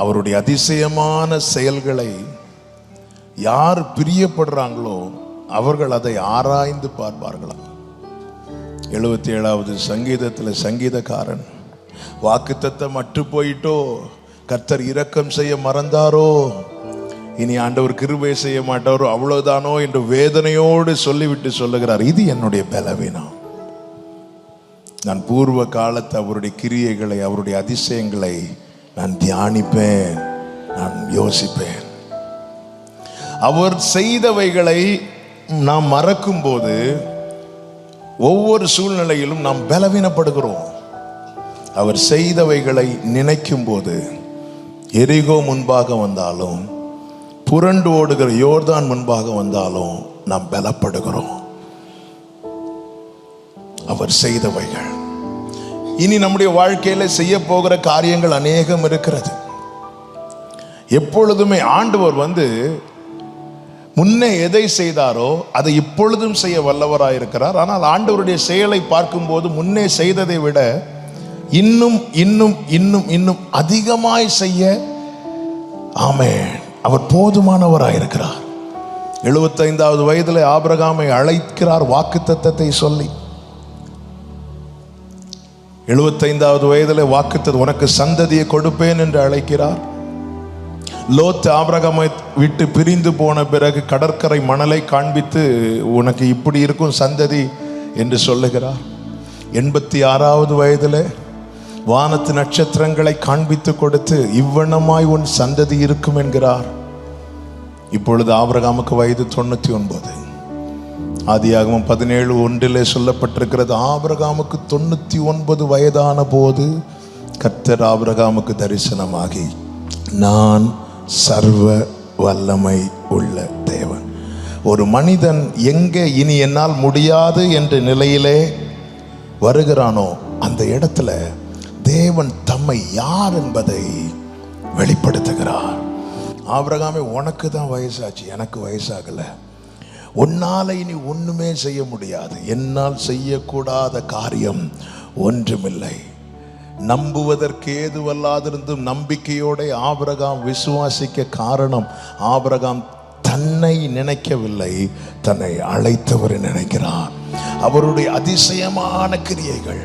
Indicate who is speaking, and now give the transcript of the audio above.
Speaker 1: அவருடைய அதிசயமான செயல்களை யார் பிரியப்படுறாங்களோ அவர்கள் அதை ஆராய்ந்து பார்ப்பார்களாம். 77வது சங்கீதத்தில் சங்கீதக்காரன் வாக்குத்தத்தம் அற்று போயிட்டோ, கர்த்தர் இரக்கம் செய்ய மறந்தாரோ, இனி ஆண்டவர் கிருபை செய்ய மாட்டாரோ, அவ்வளவுதானோ என்று வேதனையோடு சொல்லிவிட்டு சொல்லுகிறார், இது என்னுடைய பலவீனம். நான் பூர்வ காலத்து அவருடைய கிரியைகளை, அவருடைய அதிசயங்களை நான் தியானிப்பேன், நான் யோசிப்பேன். அவர் செய்தவைகளை நாம் மறக்கும் போது ஒவ்வொரு சூழ்நிலையிலும் நாம் பலவீனப்படுகிறோம். அவர் செய்தவைகளை நினைக்கும் போது எரிகோ முன்பாக வந்தாலும், புரண்டு ஓடுகிற யோர்தான் முன்பாக வந்தாலும் நாம் பலப்படுகிறோம். அவர் செய்தவைகள். இனி நம்முடைய வாழ்க்கையில செய்ய போகிற காரியங்கள் அநேகம் இருக்கிறது. எப்பொழுதுமே ஆண்டவர் முன்னே எதை செய்தாரோ அதை இப்பொழுதும் செய்ய வல்லவராயிருக்கிறார். ஆனால் ஆண்டவருடைய செயலை பார்க்கும்போது முன்னே செய்ததை விட இன்னும் இன்னும் இன்னும் இன்னும் அதிகமாய் செய்ய ஆமென் அவர் போதுமானவராயிருக்கிறார். 75வது வயதில் ஆபிரகாமை அழைக்கிறார் வாக்குத்தத்தத்தை சொல்லி. 75வது வயதில் வாக்குத்தத்தம், உனக்கு சந்ததியை கொடுப்பேன் என்று அழைக்கிறார். லோத் ஆபிரகாமை விட்டு பிரிந்து போன பிறகு கடற்கரை மணலை காண்பித்து உனக்கு இப்படி இருக்கும் சந்ததி என்று சொல்லுகிறார். 86வது வயதில் வானத்து நட்சத்திரங்களை காண்பித்து கொடுத்து இவ்வண்ணமாய் உன் சந்ததி இருக்கும் என்கிறார். இப்பொழுது ஆபிரகாமுக்கு வயது 99. ஆதியாகமம் 17:1 சொல்லப்பட்டிருக்கிறது, ஆபிரகாமுக்கு 99 வயதான போது கர்த்தர் ஆபிரகாமுக்கு தரிசனமாகி, நான் சர்வ வல்லமை உள்ள தேவன். ஒரு மனிதன் எங்கே இனி என்னால் முடியாது என்ற நிலையிலே வருகிறானோ அந்த இடத்துல தேவன் தம்மை யார் என்பதை வெளிப்படுத்துகிறார். ஆபிரகாமே, உனக்கு தான் வயசாச்சு, எனக்கு வயசாகல. உன்னால இனி ஒண்ணுமே செய்ய முடியாது. என்னால் செய்யக்கூடாத காரியம் ஒன்றுமில்லை. நம்புவதற்கு ஏதுவல்லாதிருந்தும் நம்பிக்கையோட ஆபிரகாம் விசுவாசிக்க காரணம், ஆபிரகாம் தன்னை நினைக்கவில்லை, தன்னை அழைத்தவரை நினைக்கிறார். அவருடைய அதிசயமான கிரியைகள்